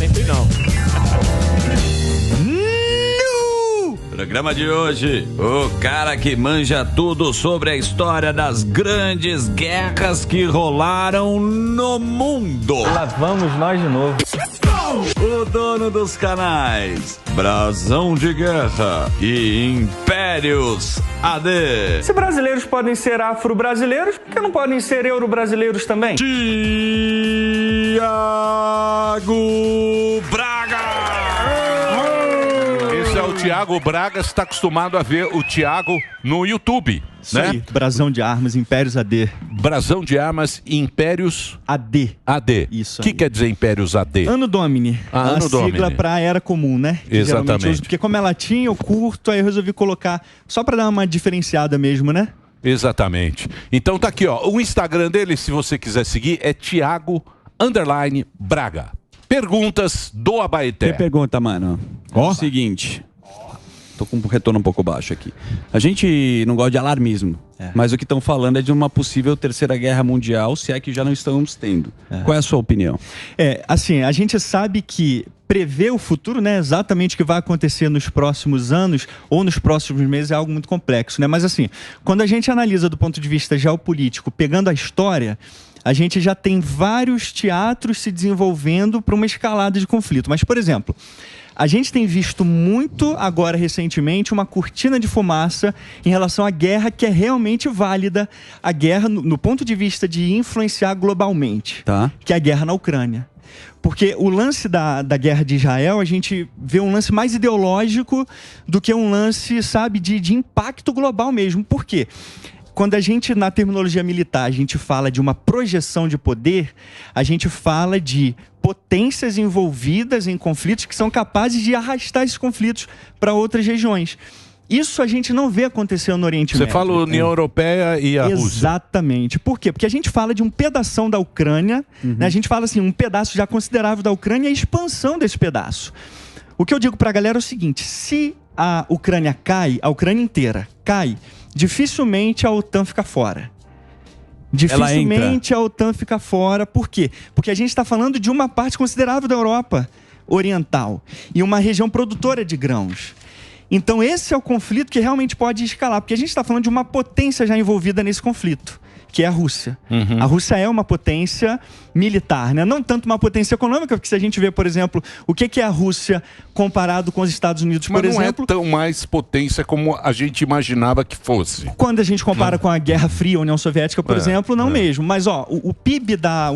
Sempre não. Programa de hoje, o cara que manja tudo sobre a história das grandes guerras que rolaram no mundo. Lá vamos nós de novo. O dono dos canais Brasão de Guerra e Impérios AD. Se brasileiros podem ser afro-brasileiros, por que não podem ser euro-brasileiros também? Tiago Braga. O Tiago Braga está acostumado a ver o Tiago no YouTube, Isso né? aí, Brasão de Armas, Impérios AD. Brasão de Armas, Impérios AD. AD. Isso. O que quer dizer Impérios AD? Anno Domini. Anno Domini. Sigla para Era Comum, né? Que Exatamente. uso, porque como é latim, eu curto, aí eu resolvi colocar só para dar uma diferenciada mesmo, né? Exatamente. Então tá aqui, ó. O Instagram dele, se você quiser seguir, é Thiago_Braga. Perguntas do Abaeté. Tem pergunta, mano. Ó. Seguinte. Tô com um retorno um pouco baixo aqui. A gente não gosta de alarmismo, mas o que estão falando é de uma possível terceira guerra mundial, se é que já não estamos tendo. Qual é a sua opinião? Assim, a gente sabe que prever o futuro, né, exatamente o que vai acontecer nos próximos anos ou nos próximos meses é algo muito complexo, né? Mas assim, quando a gente analisa do ponto de vista geopolítico, pegando a história, a gente já tem vários teatros se desenvolvendo para uma escalada de conflito. Mas, por exemplo, a gente tem visto muito agora recentemente uma cortina de fumaça em relação à guerra que é realmente válida, a guerra no ponto de vista de influenciar globalmente, que é a guerra na Ucrânia. Porque o lance da guerra de Israel, a gente vê um lance mais ideológico do que um lance, sabe, de impacto global mesmo. Por quê? Quando a gente, na terminologia militar, a gente fala de uma projeção de poder, a gente fala de potências envolvidas em conflitos que são capazes de arrastar esses conflitos para outras regiões. Isso a gente não vê acontecendo no Oriente Médio. Você fala União Europeia e a Rússia. Exatamente. Por quê? Porque a gente fala de um pedação da Ucrânia, né? A gente fala assim, um pedaço já considerável da Ucrânia e a expansão desse pedaço. O que eu digo para a galera é o seguinte, se a Ucrânia cai, a Ucrânia inteira cai, dificilmente a OTAN fica fora. Dificilmente a OTAN fica fora. Por quê? Porque a gente está falando de uma parte considerável da Europa Oriental e uma região produtora de grãos. Então esse é o conflito que realmente pode escalar, porque a gente está falando de uma potência já envolvida nesse conflito, que é a Rússia. A Rússia é uma potência militar, né? Não tanto uma potência econômica, porque se a gente vê, por exemplo, o que é a Rússia comparado com os Estados Unidos, por exemplo... Mas não é tão mais potência como a gente imaginava que fosse. Quando a gente compara com a Guerra Fria, a União Soviética, por exemplo, não mesmo. Mas ó, o PIB da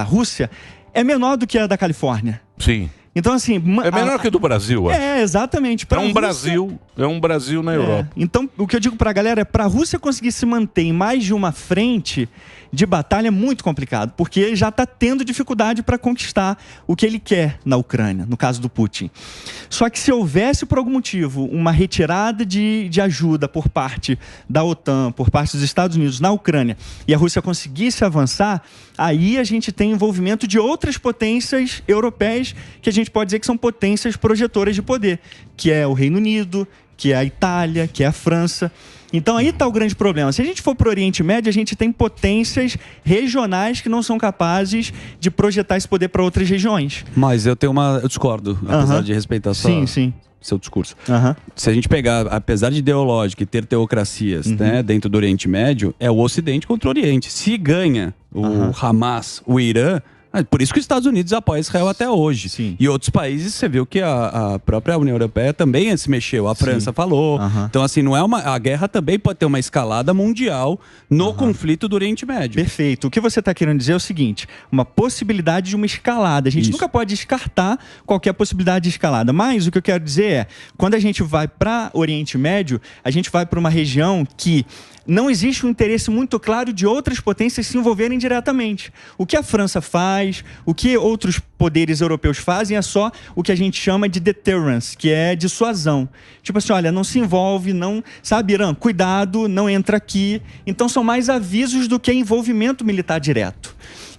Rússia é menor do que a da Califórnia. Sim. Então, assim... É menor que o do Brasil, acho. Exatamente. É um Brasil na Europa. Então, o que eu digo pra galera é, pra Rússia conseguir se manter em mais de uma frente de batalha é muito complicado, porque ele já está tendo dificuldade para conquistar o que ele quer na Ucrânia, no caso do Putin. Só que se houvesse, por algum motivo, uma retirada de ajuda por parte da OTAN, por parte dos Estados Unidos na Ucrânia, e a Rússia conseguisse avançar, aí a gente tem envolvimento de outras potências europeias, que a gente pode dizer que são potências projetoras de poder, que é o Reino Unido, que é a Itália, que é a França. Então aí está o grande problema. Se a gente for para o Oriente Médio, a gente tem potências regionais que não são capazes de projetar esse poder para outras regiões. Mas eu discordo, apesar de respeitar seu discurso. Se a gente pegar, apesar de ideológico e ter teocracias, né, dentro do Oriente Médio, é o Ocidente contra o Oriente. Se ganha o Hamas, o Irã, por isso que os Estados Unidos apoiam Israel até hoje. Sim. E outros países, você viu que a própria União Europeia também se mexeu. A França falou. Então, assim, não é a guerra também pode ter uma escalada mundial no conflito do Oriente Médio. Perfeito. O que você está querendo dizer é o seguinte, uma possibilidade de uma escalada. A gente nunca pode descartar qualquer possibilidade de escalada. Mas o que eu quero dizer é, quando a gente vai para o Oriente Médio, a gente vai para uma região que não existe um interesse muito claro de outras potências se envolverem diretamente. O que a França faz, o que outros poderes europeus fazem é só o que a gente chama de deterrence, que é dissuasão. Tipo assim, olha, não se envolve, não... Sabe, Irã, cuidado, não entra aqui. Então são mais avisos do que envolvimento militar direto.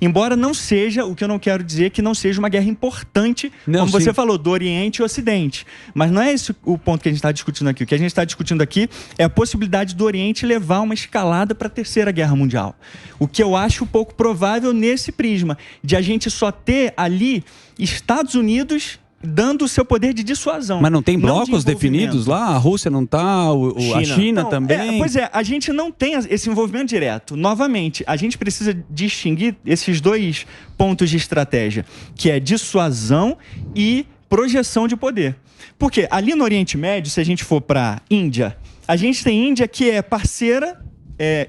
Embora não seja, o que eu não quero dizer que não seja uma guerra importante, como você falou, do Oriente e Ocidente. Mas não é esse o ponto que a gente está discutindo aqui. O que a gente está discutindo aqui é a possibilidade do Oriente levar uma escalada para a Terceira Guerra Mundial. O que eu acho pouco provável nesse prisma, de a gente só ter ali Estados Unidos dando o seu poder de dissuasão. Mas não tem blocos definidos lá? A Rússia não está, a China não, também? Pois é, a gente não tem esse envolvimento direto. Novamente, a gente precisa distinguir esses dois pontos de estratégia, que é dissuasão e projeção de poder. Porque ali no Oriente Médio, se a gente for para a Índia, a gente tem Índia que é parceira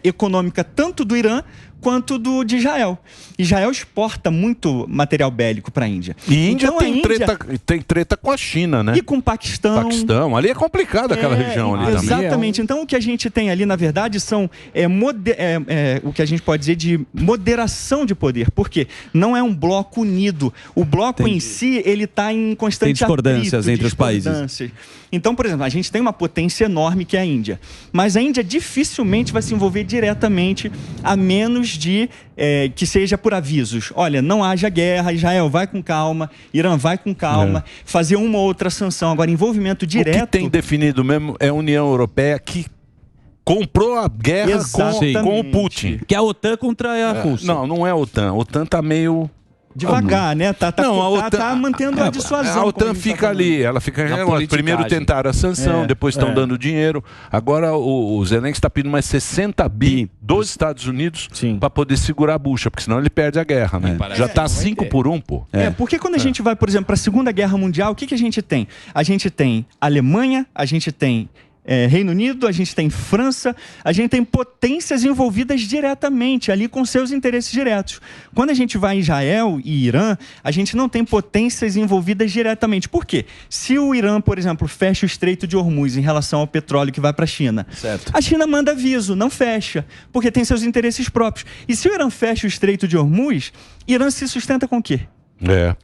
econômica tanto do Irã quanto de Israel. Israel exporta muito material bélico para a Índia. E Índia tem treta com a China, né? E com o Paquistão. Ali é complicado aquela região ali também. Exatamente. Então o que a gente tem ali, na verdade, são o que a gente pode dizer de moderação de poder. Por quê? Não é um bloco unido. O bloco em si, ele está em constante discordâncias entre os países. Então, por exemplo, a gente tem uma potência enorme que é a Índia. Mas a Índia dificilmente vai se envolver diretamente, a menos de que seja por avisos. Olha, não haja guerra, Israel vai com calma, Irã vai com calma, fazer uma ou outra sanção. Agora, envolvimento direto... O que tem definido mesmo é a União Europeia que comprou a guerra com o Putin. Que é a OTAN contra a Rússia. Não é a OTAN. A OTAN tá meio... devagar, né? Tá mantendo a dissuasão. A OTAN fica ali, ela fica... Primeiro tentaram a sanção, depois estão dando dinheiro. Agora o Zelensky está pedindo mais 60 bi dos Estados Unidos para poder segurar a bucha, porque senão ele perde a guerra, né? Já está 5-1, pô. Porque quando a gente vai, por exemplo, para a Segunda Guerra Mundial, o que a gente tem? A gente tem Alemanha, a gente tem Reino Unido, a gente tem França, a gente tem potências envolvidas diretamente ali com seus interesses diretos. Quando a gente vai em Israel e Irã, a gente não tem potências envolvidas diretamente. Por quê? Se o Irã, por exemplo, fecha o Estreito de Hormuz em relação ao petróleo que vai para a China, a China manda aviso, não fecha, porque tem seus interesses próprios. E se o Irã fecha o Estreito de Hormuz, Irã se sustenta com o quê?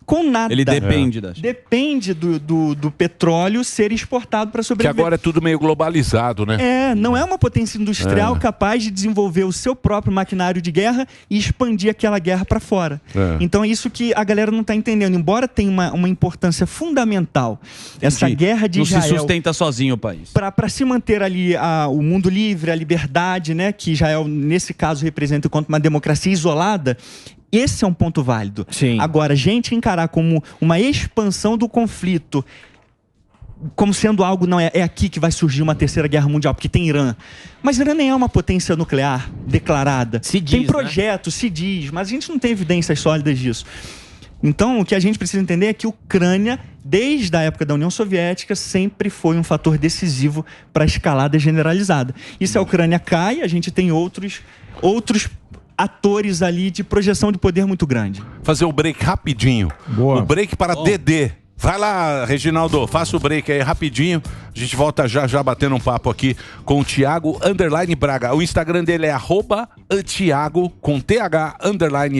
Com nada. Ele depende da China. Depende do petróleo ser exportado para sobreviver. Que agora é tudo meio globalizado, né? Não é uma potência industrial capaz de desenvolver o seu próprio maquinário de guerra e expandir aquela guerra para fora. Então é isso que a galera não está entendendo. Embora tenha uma importância fundamental, essa guerra de Israel... Não se sustenta sozinho o país. Para se manter ali o mundo livre, a liberdade, né, que Israel, nesse caso, representa enquanto uma democracia isolada. Esse é um ponto válido. Agora, a gente encarar como uma expansão do conflito, como sendo algo, não é aqui que vai surgir uma terceira guerra mundial, porque tem Irã. Mas Irã nem é uma potência nuclear declarada. Tem projetos, se diz, mas a gente não tem evidências sólidas disso. Então, o que a gente precisa entender é que a Ucrânia, desde a época da União Soviética, sempre foi um fator decisivo para a escalada generalizada. E se a Ucrânia cai, a gente tem outros atores ali de projeção de poder muito grande. Fazer o break rapidinho. O break para DD. Vai lá, Reginaldo, faça o break aí rapidinho. A gente volta já batendo um papo aqui com o Thiago _Braga. O Instagram dele é @Thiago com TH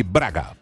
_Braga.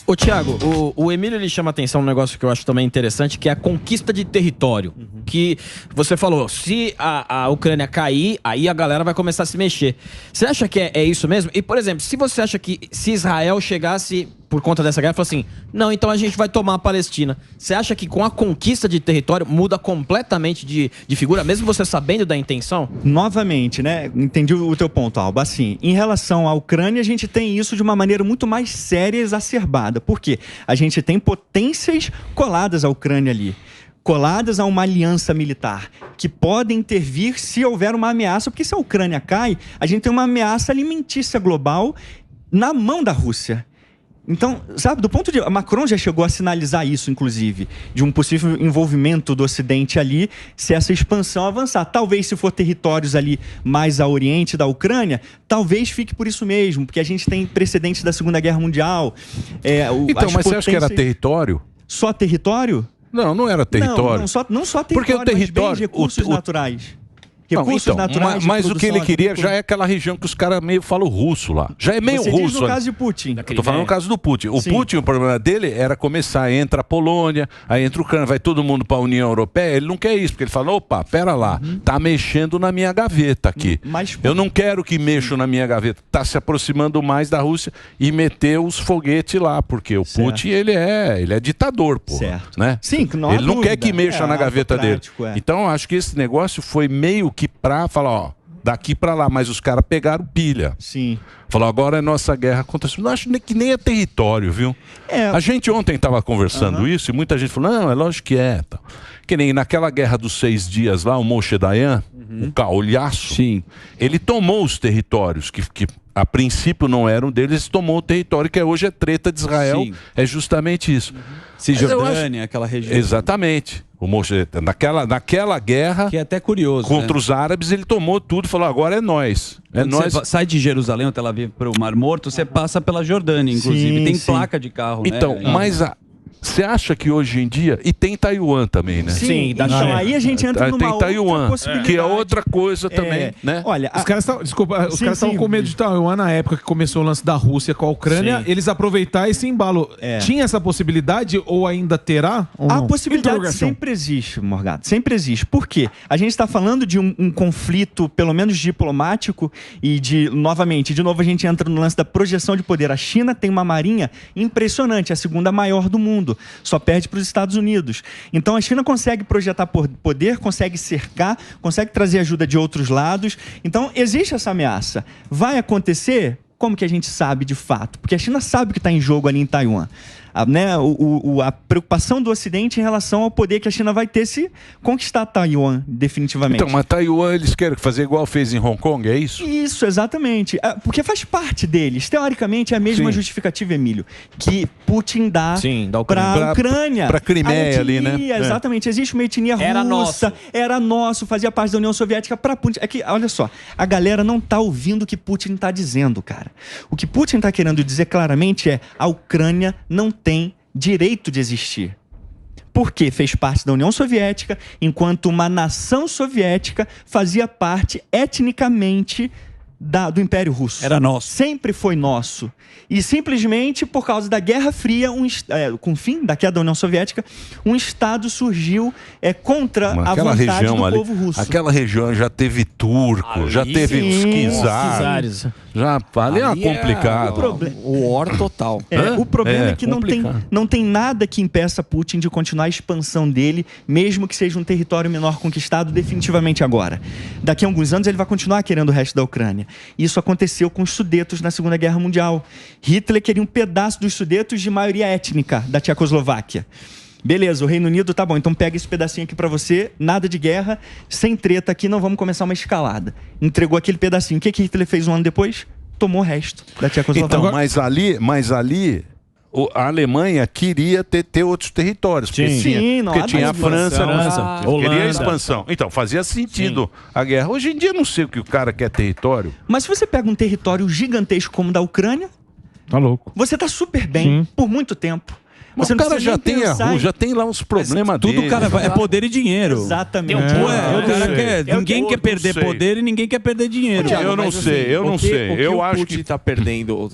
Ô, Thiago, o Emílio ele chama atenção um negócio que eu acho também interessante, que é a conquista de território. Que você falou, se a Ucrânia cair, aí a galera vai começar a se mexer. Você acha que é isso mesmo? E, por exemplo, se você acha que se Israel chegasse por conta dessa guerra, falou assim, não, então a gente vai tomar a Palestina. Você acha que com a conquista de território muda completamente de figura, mesmo você sabendo da intenção? Novamente, né? Entendi o teu ponto, Alba. Assim, em relação à Ucrânia, a gente tem isso de uma maneira muito mais séria e exacerbada. Por quê? A gente tem potências coladas à Ucrânia ali. Coladas a uma aliança militar, que podem intervir se houver uma ameaça, porque se a Ucrânia cai, a gente tem uma ameaça alimentícia global na mão da Rússia. Então, sabe, do ponto de... Macron já chegou a sinalizar isso, inclusive, de um possível envolvimento do Ocidente ali, se essa expansão avançar. Talvez, se for territórios ali mais a oriente da Ucrânia, talvez fique por isso mesmo, porque a gente tem precedentes da Segunda Guerra Mundial. Então, mas você acha que era território? Só território? Não era território. Não só território, porque o território, mas bens, recursos naturais. recursos naturais. Mas o que ele queria já é aquela região que os caras meio falam russo lá. Já é meio Você russo. diz no caso de Putin. Eu tô falando no caso do Putin. O Putin, o problema dele era começar, entra a Polônia, aí entra o Ucrânia, vai todo mundo para a União Europeia. Ele não quer isso, porque ele fala, opa, pera lá, tá mexendo na minha gaveta aqui. Eu não quero que mexam na minha gaveta. Tá se aproximando mais da Rússia e meter os foguetes lá, porque o Putin, ele é ditador, pô. Né? Sim, não há ele não dúvida. quer que mexa na gaveta dele. é. Então, eu acho que esse negócio foi meio que pra falar, ó, daqui pra lá, mas os caras pegaram pilha. Sim. Falou, agora é nossa guerra contra a China. Não acho que nem é território, viu? A gente ontem estava conversando isso e muita gente falou, não, é lógico que é. Que nem naquela guerra dos 6 dias lá, o Moshe Dayan, o caolhaço, ele tomou os territórios que a princípio não eram deles, tomou o território que hoje é treta de Israel. É justamente isso. Cisjordânia, aquela região. Exatamente. O Moshe, naquela guerra, que é até curioso, contra os árabes, ele tomou tudo e falou, agora é nós. Quando você sai de Jerusalém ou Tel Aviv para o Mar Morto, você passa pela Jordânia, inclusive. Tem placa de carro, então, né? Mas você acha que hoje em dia... E tem Taiwan também, né? Sim, então aí a gente entra numa tem Taiwan, outra possibilidade. que é outra coisa também, né? Olha, os caras estavam com medo de Taiwan na época que começou o lance da Rússia com a Ucrânia. Eles aproveitar esse embalo. Tinha essa possibilidade ou ainda terá? Ou a possibilidade sempre existe, Morgado. Sempre existe. Por quê? A gente está falando de um conflito, pelo menos diplomático, e de novo a gente entra no lance da projeção de poder. A China tem uma marinha impressionante, a segunda maior do mundo. Só perde para os Estados Unidos. Então a China consegue projetar poder, consegue cercar, consegue trazer ajuda de outros lados. Então existe essa ameaça. Vai acontecer? Como que a gente sabe de fato? Porque a China sabe o que está em jogo ali em Taiwan. A preocupação do Ocidente em relação ao poder que a China vai ter se conquistar Taiwan, definitivamente. Então, mas Taiwan eles querem fazer igual fez em Hong Kong, é isso? Isso, exatamente. Porque faz parte deles. Teoricamente, é a mesma justificativa, Emílio, que Putin dá para a Ucrânia. Para a Crimeia ali, né? Exatamente. Existe uma etnia russa. Era nosso, fazia parte da União Soviética para Putin. É que, olha só, a galera não está ouvindo o que Putin está dizendo, cara. O que Putin está querendo dizer claramente é a Ucrânia não tem direito de existir. Porque fez parte da União Soviética, enquanto uma nação soviética fazia parte etnicamente do Império Russo. Era nosso. Sempre foi nosso. E simplesmente por causa da Guerra Fria, com o fim da queda da União Soviética, um Estado surgiu contra a vontade do povo russo. Aquela região já teve turco, já teve os czares. Já ali é complicado. O war total. O problema é que não tem nada que impeça Putin de continuar a expansão dele, mesmo que seja um território menor conquistado definitivamente agora. Daqui a alguns anos ele vai continuar querendo o resto da Ucrânia. Isso aconteceu com os Sudetos na Segunda Guerra Mundial. Hitler queria um pedaço dos Sudetos de maioria étnica da Tchecoslováquia. Beleza, o Reino Unido, tá bom, então pega esse pedacinho aqui pra você, nada de guerra, sem treta aqui, não vamos começar uma escalada. Entregou aquele pedacinho. O que Hitler fez um ano depois? Tomou o resto da Tchecoslováquia. Então, mas ali a Alemanha queria ter outros territórios. Porque tinha a França, queria a expansão. Então, fazia sentido a guerra. Hoje em dia, não sei o que o cara quer território. Mas se você pega um território gigantesco como o da Ucrânia, tá louco. Você tá super bem por muito tempo. Você o cara já tem a rua, já tem lá uns problemas dele. Tudo, cara, é poder e dinheiro. Exatamente. Ninguém quer perder poder e ninguém quer perder dinheiro. Eu não sei. Eu acho que o Putin tá perdendo,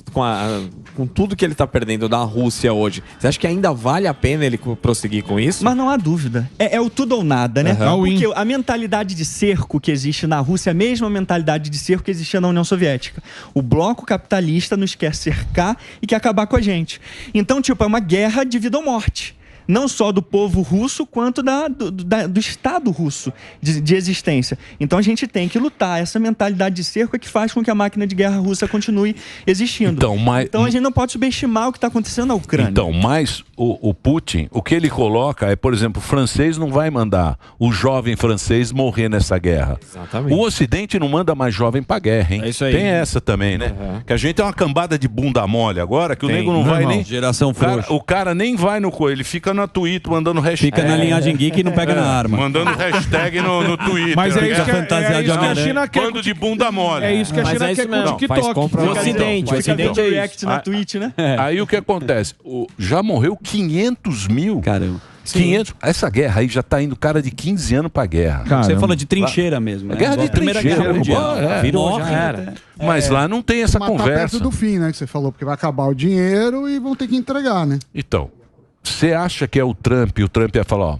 com tudo que ele tá perdendo da Rússia hoje, você acha que ainda vale a pena ele prosseguir com isso? Mas não há dúvida. É o tudo ou nada, né? Porque a mentalidade de cerco que existe na Rússia é a mesma mentalidade de cerco que existia na União Soviética. O bloco capitalista nos quer cercar e quer acabar com a gente. Então, é uma guerra de vida ou morte. Não só do povo russo, quanto do Estado russo de existência. Então a gente tem que lutar. Essa mentalidade de cerco é que faz com que a máquina de guerra russa continue existindo. Então a gente não pode subestimar o que está acontecendo na Ucrânia. Então, mas o Putin, o que ele coloca é, por exemplo, o francês não vai mandar o jovem francês morrer nessa guerra. Exatamente. O Ocidente não manda mais jovem pra guerra, hein? É isso aí. Tem essa também, né? Que a gente é uma cambada de bunda mole agora, que o nego não vai nem... Geração frouxa. O cara nem vai no coelho, ele fica na Twitter mandando hashtag. Fica na linhagem geek e não pega na arma. Mandando hashtag no Twitter. Mas é isso que a China quer. Bando de bunda mole. É isso que a China quer com o TikTok. O Ocidente. O Ocidente é react na Twitch, né? Aí o que acontece? Já morreu 500 mil. Caramba. Essa guerra aí já tá indo cara de 15 anos pra guerra. Você fala de trincheira mesmo, né? Guerra de trincheira. Virou, já era. Mas lá não tem essa Mas tá conversa. perto do fim, né? Que você falou, porque vai acabar o dinheiro e vão ter que entregar, né? Então, você acha que é o Trump, e o Trump ia falar, ó,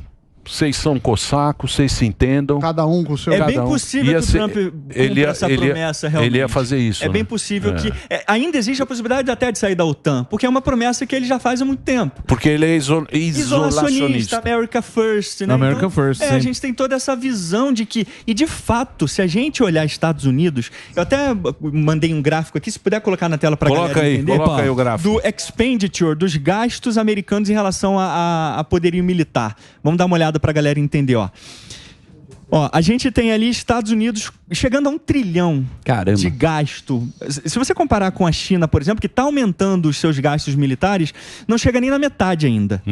vocês são cossacos, vocês se entendam. Cada um com o seu... É bem possível que o Trump cumpra essa promessa realmente. Ele ia fazer isso. É bem possível que... ainda existe a possibilidade até de sair da OTAN, porque é uma promessa que ele já faz há muito tempo. Porque ele é isolacionista. America First, né? America First, a gente tem toda essa visão de que... E de fato, se a gente olhar Estados Unidos... Eu até mandei um gráfico aqui, se puder colocar na tela para galera entender. Coloca aí o gráfico. Do expenditure, dos gastos americanos em relação a poderio militar. Vamos dar uma olhada para a galera entender, ó. A gente tem ali Estados Unidos chegando a 1 trilhão de gasto. Se você comparar com a China, por exemplo, que está aumentando os seus gastos militares, não chega nem na metade ainda.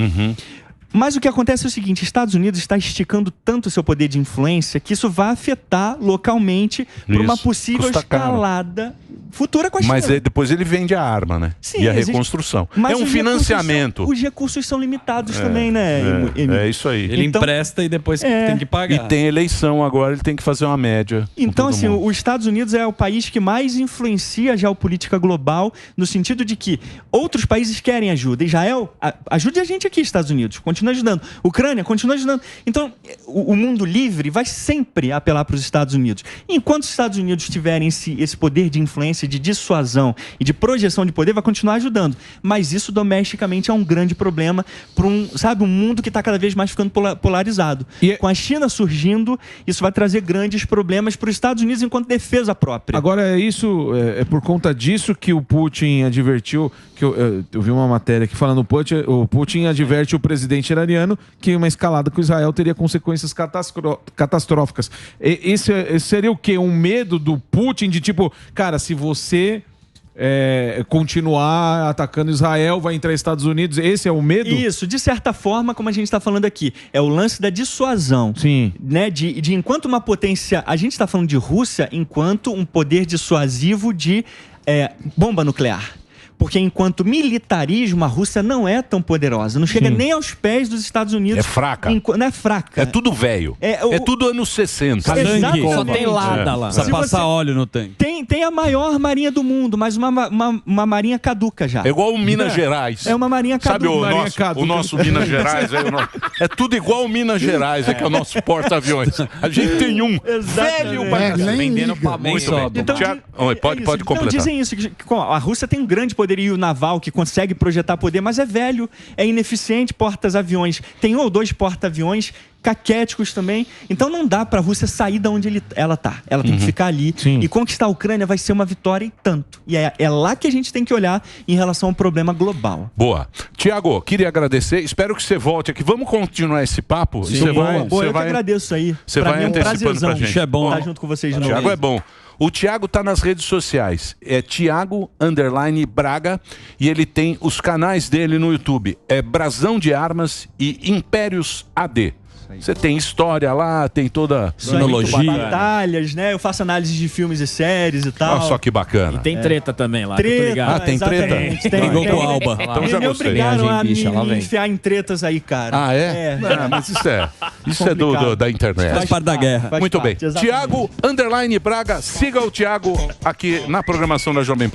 Mas o que acontece é o seguinte, Estados Unidos está esticando tanto o seu poder de influência que isso vai afetar localmente por uma possível escalada futura com a China. Mas depois ele vende a arma, né? Sim, e a reconstrução. É um financiamento. Os recursos são limitados também, né? É isso aí. Ele empresta e depois tem que pagar. E tem eleição agora, ele tem que fazer uma média. Então, assim, os Estados Unidos é o país que mais influencia a geopolítica global, no sentido de que outros países querem ajuda. Israel, ajude a gente aqui, Estados Unidos. Continua ajudando. Ucrânia, continua ajudando. Então, o mundo livre vai sempre apelar para os Estados Unidos. Enquanto os Estados Unidos tiverem esse poder de influência, de dissuasão e de projeção de poder, vai continuar ajudando. Mas isso domesticamente é um grande problema para um mundo que está cada vez mais ficando polarizado. Com a China surgindo, isso vai trazer grandes problemas para os Estados Unidos enquanto defesa própria. Agora, é por conta disso que o Putin advertiu, que eu vi uma matéria aqui falando, o Putin adverte o presidente iraniano que uma escalada com Israel teria consequências catastróficas. Esse seria o quê? Um medo do Putin de tipo, cara, se você continuar atacando Israel, vai entrar Estados Unidos, esse é o medo? Isso, de certa forma, como a gente está falando aqui, é o lance da dissuasão. Sim. Né? De enquanto uma potência, a gente está falando de Rússia enquanto um poder dissuasivo de bomba nuclear. Porque enquanto militarismo, a Rússia não é tão poderosa. Não chega nem aos pés dos Estados Unidos. É fraca. Não é fraca. É tudo velho. É tudo anos 60. Só tem lada lá. Precisa passar óleo no tanque. Tem a maior marinha do mundo, mas uma marinha caduca já. É igual o Minas Gerais. É uma marinha caduca. Sabe o nosso Minas Gerais? É tudo igual o Minas Gerais, que é o nosso porta-aviões. A gente tem um velho vendendo pra muito bem. Então, pode completar. Dizem isso, que a Rússia tem um grande poderio naval que consegue projetar poder, mas é velho, é ineficiente, porta-aviões. Tem 1 ou 2 porta-aviões caquéticos também. Então não dá para a Rússia sair de onde ela tá. Ela tem que ficar ali. Sim. E conquistar a Ucrânia vai ser uma vitória e tanto. E é lá que a gente tem que olhar em relação ao problema global. Boa. Tiago, queria agradecer. Espero que você volte aqui. Vamos continuar esse papo? Sim. Eu que agradeço aí. Você vai antecipando pra gente. É bom estar junto com vocês de novo. Tiago é bom. O Tiago tá nas redes sociais, é Tiago_Braga, e ele tem os canais dele no YouTube, é Brasão de Armas e Impérios AD. Você tem história lá, tem toda cronologia, batalhas, né? Eu faço análise de filmes e séries e tal. Olha só que bacana. E tem treta também lá. Treta, tem treta? Tem com o Alba. Então já me gostei. obrigaram a me enfiar em tretas aí, cara. Ah, é? Não, mas isso é da internet. Faz parte da guerra. Muito bem. Tiago_Braga, siga o Tiago aqui na programação da Jovem Pan.